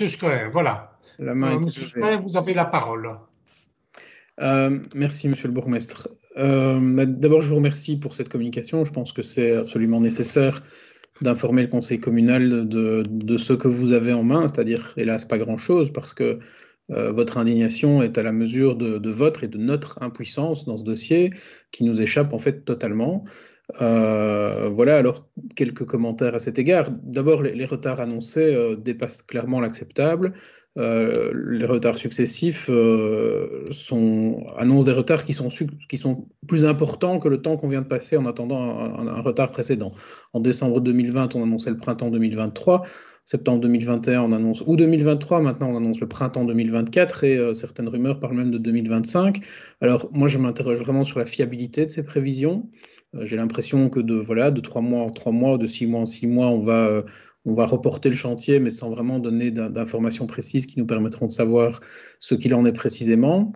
Monsieur Schkoer, voilà. La main est Monsieur levée. Schkoer, vous avez la parole. Merci, monsieur le bourgmestre. D'abord, je vous remercie pour cette communication. Je pense que c'est absolument nécessaire d'informer le conseil communal de ce que vous avez en main, c'est-à-dire, hélas, pas grand-chose, parce que votre indignation est à la mesure de votre et de notre impuissance dans ce dossier, qui nous échappe en fait totalement. Voilà, alors quelques commentaires à cet égard. D'abord, les retards annoncés dépassent clairement l'acceptable. Les retards successifs annoncent des retards qui sont plus importants que le temps qu'on vient de passer en attendant un retard précédent. En décembre 2020, on annonçait le printemps 2023. Septembre 2021, on annonce, ou 2023, maintenant on annonce le printemps 2024, et certaines rumeurs parlent même de 2025. Alors moi, je m'interroge vraiment sur la fiabilité de ces prévisions. J'ai l'impression que de 3 mois en 3 mois, de 6 mois en 6 mois, on va reporter le chantier, mais sans vraiment donner d'informations précises qui nous permettront de savoir ce qu'il en est précisément.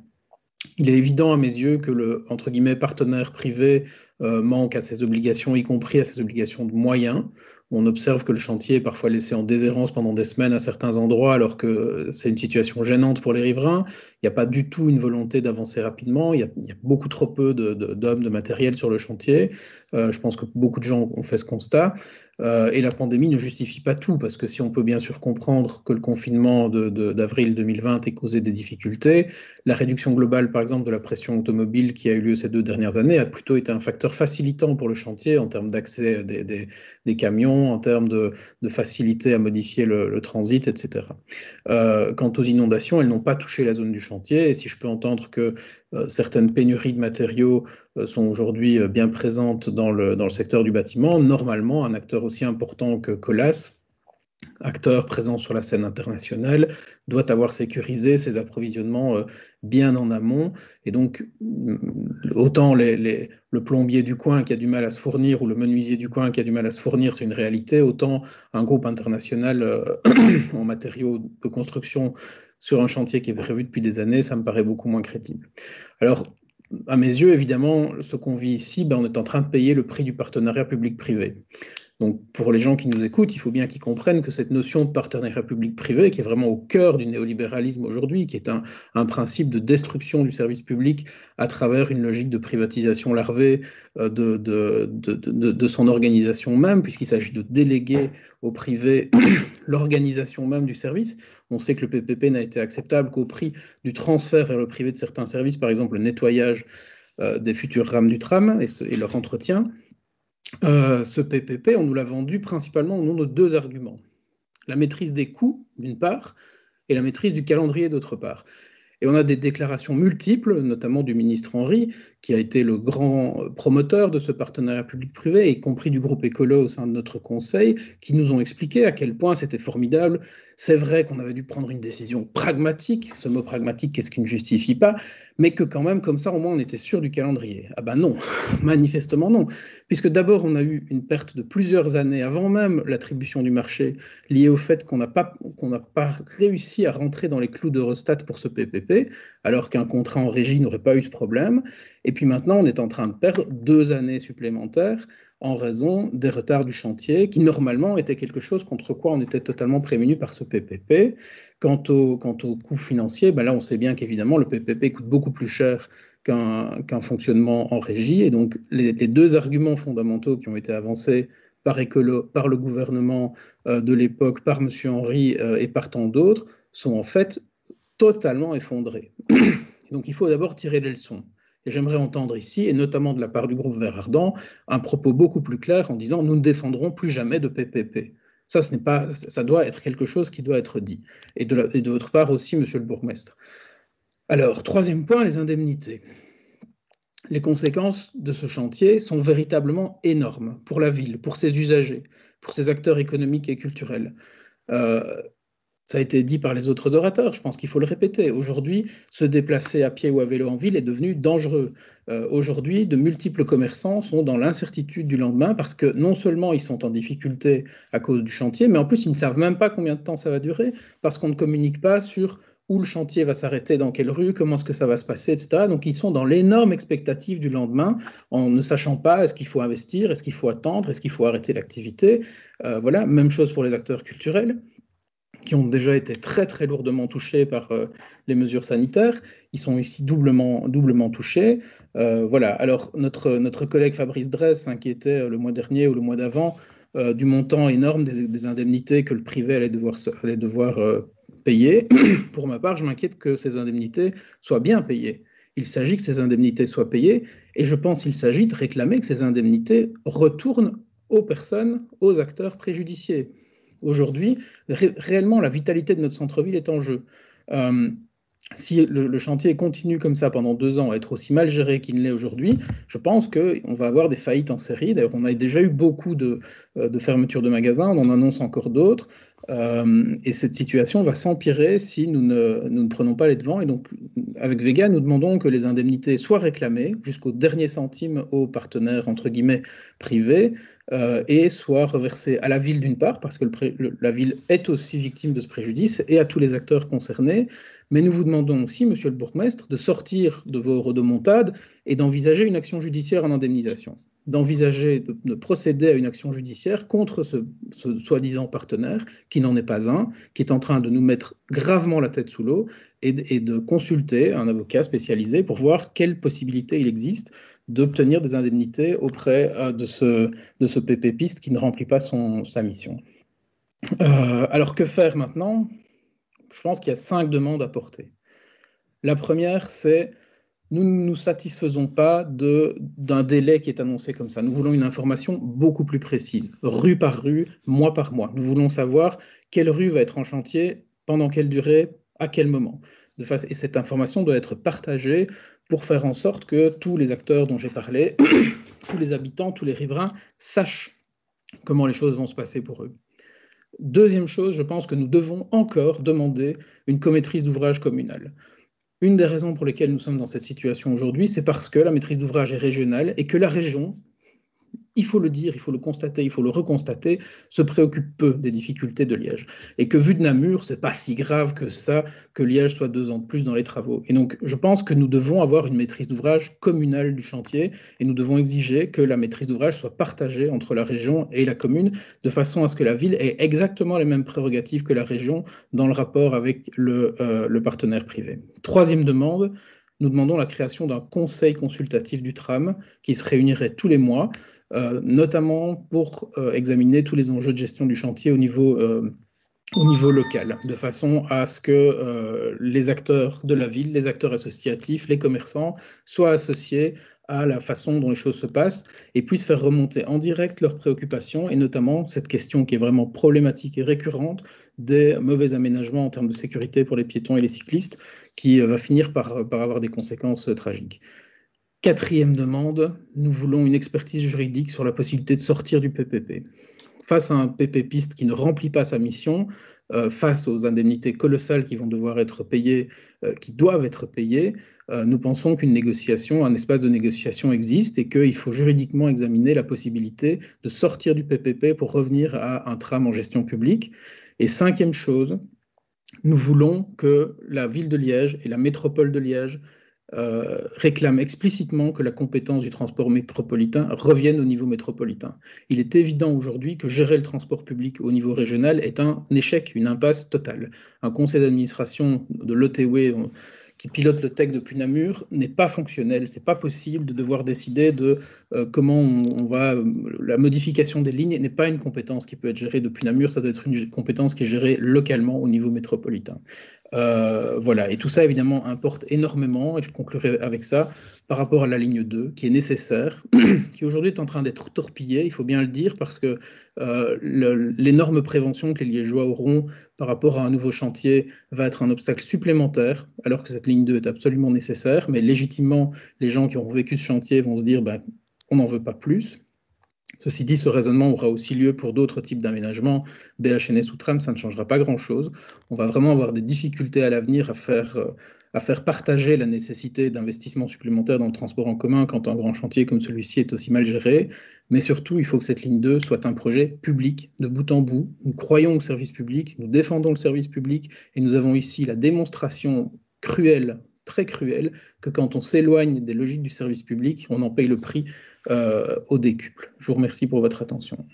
Il est évident à mes yeux que le entre guillemets, partenaire privé manque à ses obligations, y compris à ses obligations de moyens. On observe que le chantier est parfois laissé en déshérence pendant des semaines à certains endroits, alors que c'est une situation gênante pour les riverains. Il n'y a pas du tout une volonté d'avancer rapidement. Il y a beaucoup trop peu d'hommes, de matériel sur le chantier. Je pense que beaucoup de gens ont fait ce constat. Et la pandémie ne justifie pas tout, parce que si on peut bien sûr comprendre que le confinement d'avril 2020 ait causé des difficultés, la réduction globale, par exemple, de la pression automobile qui a eu lieu ces 2 dernières années a plutôt été un facteur facilitant pour le chantier en termes d'accès des camions, en termes de facilité à modifier le transit, etc. Quant aux inondations, elles n'ont pas touché la zone du chantier, et si je peux entendre que certaines pénuries de matériaux sont aujourd'hui bien présentes dans le secteur du bâtiment, normalement, un acteur aussi important que Colas, acteur présent sur la scène internationale, doit avoir sécurisé ses approvisionnements bien en amont. Et donc, autant le plombier du coin qui a du mal à se fournir ou le menuisier du coin qui a du mal à se fournir, c'est une réalité, autant un groupe international en matériaux de construction sur un chantier qui est prévu depuis des années, ça me paraît beaucoup moins crédible. Alors, à mes yeux, évidemment, ce qu'on vit ici, on est en train de payer le prix du partenariat public-privé. Donc, pour les gens qui nous écoutent, il faut bien qu'ils comprennent que cette notion de partenariat public-privé, qui est vraiment au cœur du néolibéralisme aujourd'hui, qui est un principe de destruction du service public à travers une logique de privatisation larvée de son organisation même, puisqu'il s'agit de déléguer au privé l'organisation même du service. On sait que le PPP n'a été acceptable qu'au prix du transfert vers le privé de certains services, par exemple le nettoyage des futures rames du tram et leur entretien. Ce PPP, on nous l'a vendu principalement au nom de 2 arguments. La maîtrise des coûts, d'une part, et la maîtrise du calendrier, d'autre part. Et on a des déclarations multiples, notamment du ministre Henry, qui a été le grand promoteur de ce partenariat public-privé, y compris du groupe écolo au sein de notre conseil, qui nous ont expliqué à quel point c'était formidable. C'est vrai qu'on avait dû prendre une décision pragmatique, ce mot pragmatique, qu'est-ce qui ne justifie pas, mais que quand même, comme ça, au moins, on était sûr du calendrier. Ah ben non, manifestement non, puisque d'abord, on a eu une perte de plusieurs années avant même l'attribution du marché, liée au fait qu'on n'a pas réussi à rentrer dans les clous d'Eurostat pour ce PPP, alors qu'un contrat en régie n'aurait pas eu ce problème. Et puis maintenant, on est en train de perdre 2 années supplémentaires en raison des retards du chantier, qui normalement était quelque chose contre quoi on était totalement prévenu par ce PPP. Quant au coût financier, là on sait bien qu'évidemment le PPP coûte beaucoup plus cher qu'un fonctionnement en régie. Et donc les 2 arguments fondamentaux qui ont été avancés par le gouvernement de l'époque, par M. Henry et par tant d'autres, sont en fait totalement effondrés. Donc il faut d'abord tirer les leçons. Et j'aimerais entendre ici, et notamment de la part du groupe Vert Ardent, un propos beaucoup plus clair en disant « nous ne défendrons plus jamais de PPP ». Ça doit être quelque chose qui doit être dit. Et de votre part aussi, monsieur le bourgmestre. Alors, 3e point, les indemnités. Les conséquences de ce chantier sont véritablement énormes pour la ville, pour ses usagers, pour ses acteurs économiques et culturels. Ça a été dit par les autres orateurs, je pense qu'il faut le répéter. Aujourd'hui, se déplacer à pied ou à vélo en ville est devenu dangereux. Aujourd'hui, de multiples commerçants sont dans l'incertitude du lendemain parce que non seulement ils sont en difficulté à cause du chantier, mais en plus ils ne savent même pas combien de temps ça va durer parce qu'on ne communique pas sur où le chantier va s'arrêter, dans quelle rue, comment est-ce que ça va se passer, etc. Donc ils sont dans l'énorme expectative du lendemain en ne sachant pas est-ce qu'il faut investir, est-ce qu'il faut attendre, est-ce qu'il faut arrêter l'activité. Voilà, même chose pour les acteurs culturels qui ont déjà été très très lourdement touchés par les mesures sanitaires. Ils sont ici doublement touchés. Voilà. Alors notre collègue Fabrice Dresse s'inquiétait le mois dernier ou le mois d'avant du montant énorme des indemnités que le privé allait devoir payer. Pour ma part, je m'inquiète que ces indemnités soient bien payées. Il s'agit que ces indemnités soient payées et je pense qu'il s'agit de réclamer que ces indemnités retournent aux personnes, aux acteurs préjudiciés. Aujourd'hui, réellement, la vitalité de notre centre-ville est en jeu. Euh, si le chantier continue comme ça pendant 2 ans, à être aussi mal géré qu'il l'est aujourd'hui, je pense qu'on va avoir des faillites en série. D'ailleurs, on a déjà eu beaucoup de fermetures de magasins, on en annonce encore d'autres. Et cette situation va s'empirer si nous ne prenons pas les devants. Et donc, avec Vega, nous demandons que les indemnités soient réclamées jusqu'au dernier centime aux partenaires, entre guillemets, privés, et soient reversées à la ville d'une part, parce que la ville est aussi victime de ce préjudice, et à tous les acteurs concernés. Mais nous vous demandons aussi, monsieur le bourgmestre, de sortir de vos rodomontades et d'envisager une action judiciaire en indemnisation, d'envisager de procéder à une action judiciaire contre ce soi-disant partenaire, qui n'en est pas un, qui est en train de nous mettre gravement la tête sous l'eau, et de consulter un avocat spécialisé pour voir quelles possibilités il existe d'obtenir des indemnités auprès de ce PP-piste qui ne remplit pas sa mission. Alors que faire maintenant ? Je pense qu'il y a 5 demandes à porter. La première, c'est nous ne nous satisfaisons pas d'un délai qui est annoncé comme ça. Nous voulons une information beaucoup plus précise, rue par rue, mois par mois. Nous voulons savoir quelle rue va être en chantier, pendant quelle durée, à quel moment. Et cette information doit être partagée pour faire en sorte que tous les acteurs dont j'ai parlé, tous les habitants, tous les riverains, sachent comment les choses vont se passer pour eux. Deuxième chose, je pense que nous devons encore demander une commaîtrise d'ouvrage communale. Une des raisons pour lesquelles nous sommes dans cette situation aujourd'hui, c'est parce que la maîtrise d'ouvrage est régionale et que la région, il faut le dire, il faut le constater, il faut le reconstater, se préoccupe peu des difficultés de Liège. Et que vu de Namur, c'est pas si grave que ça, que Liège soit 2 ans de plus dans les travaux. Et donc, je pense que nous devons avoir une maîtrise d'ouvrage communale du chantier et nous devons exiger que la maîtrise d'ouvrage soit partagée entre la région et la commune, de façon à ce que la ville ait exactement les mêmes prérogatives que la région dans le rapport avec le partenaire privé. Troisième demande, nous demandons la création d'un conseil consultatif du tram qui se réunirait tous les mois, notamment pour examiner tous les enjeux de gestion du chantier au niveau local, de façon à ce que les acteurs de la ville, les acteurs associatifs, les commerçants soient associés à la façon dont les choses se passent et puissent faire remonter en direct leurs préoccupations, et notamment cette question qui est vraiment problématique et récurrente des mauvais aménagements en termes de sécurité pour les piétons et les cyclistes, qui va finir par avoir des conséquences tragiques. Quatrième demande, nous voulons une expertise juridique sur la possibilité de sortir du PPP. Face à un PP-piste qui ne remplit pas sa mission, face aux indemnités colossales qui vont devoir être payées, qui doivent être payées, nous pensons qu'une négociation, un espace de négociation existe et qu'il faut juridiquement examiner la possibilité de sortir du PPP pour revenir à un tram en gestion publique. Et cinquième chose, nous voulons que la ville de Liège et la métropole de Liège réclame explicitement que la compétence du transport métropolitain revienne au niveau métropolitain. Il est évident aujourd'hui que gérer le transport public au niveau régional est un échec, une impasse totale. Un conseil d'administration de l'OTW qui pilote le TEC depuis Namur n'est pas fonctionnel. C'est pas possible de devoir décider de comment on va. La modification des lignes n'est pas une compétence qui peut être gérée depuis Namur, ça doit être une compétence qui est gérée localement au niveau métropolitain. Voilà, et tout ça évidemment importe énormément, et je conclurai avec ça, par rapport à la ligne 2, qui est nécessaire, qui aujourd'hui est en train d'être torpillée, il faut bien le dire, parce que l'énorme prévention que les Liégeois auront par rapport à un nouveau chantier va être un obstacle supplémentaire, alors que cette ligne 2 est absolument nécessaire, mais légitimement, les gens qui ont vécu ce chantier vont se dire, on n'en veut pas plus. Ceci dit, ce raisonnement aura aussi lieu pour d'autres types d'aménagements, BHNS ou tram, ça ne changera pas grand-chose. On va vraiment avoir des difficultés à l'avenir à faire partager la nécessité d'investissements supplémentaires dans le transport en commun quand un grand chantier comme celui-ci est aussi mal géré. Mais surtout, il faut que cette ligne 2 soit un projet public de bout en bout. Nous croyons au service public, nous défendons le service public et nous avons ici la démonstration cruelle, très cruelle, que quand on s'éloigne des logiques du service public, on en paye le prix au décuple. Je vous remercie pour votre attention.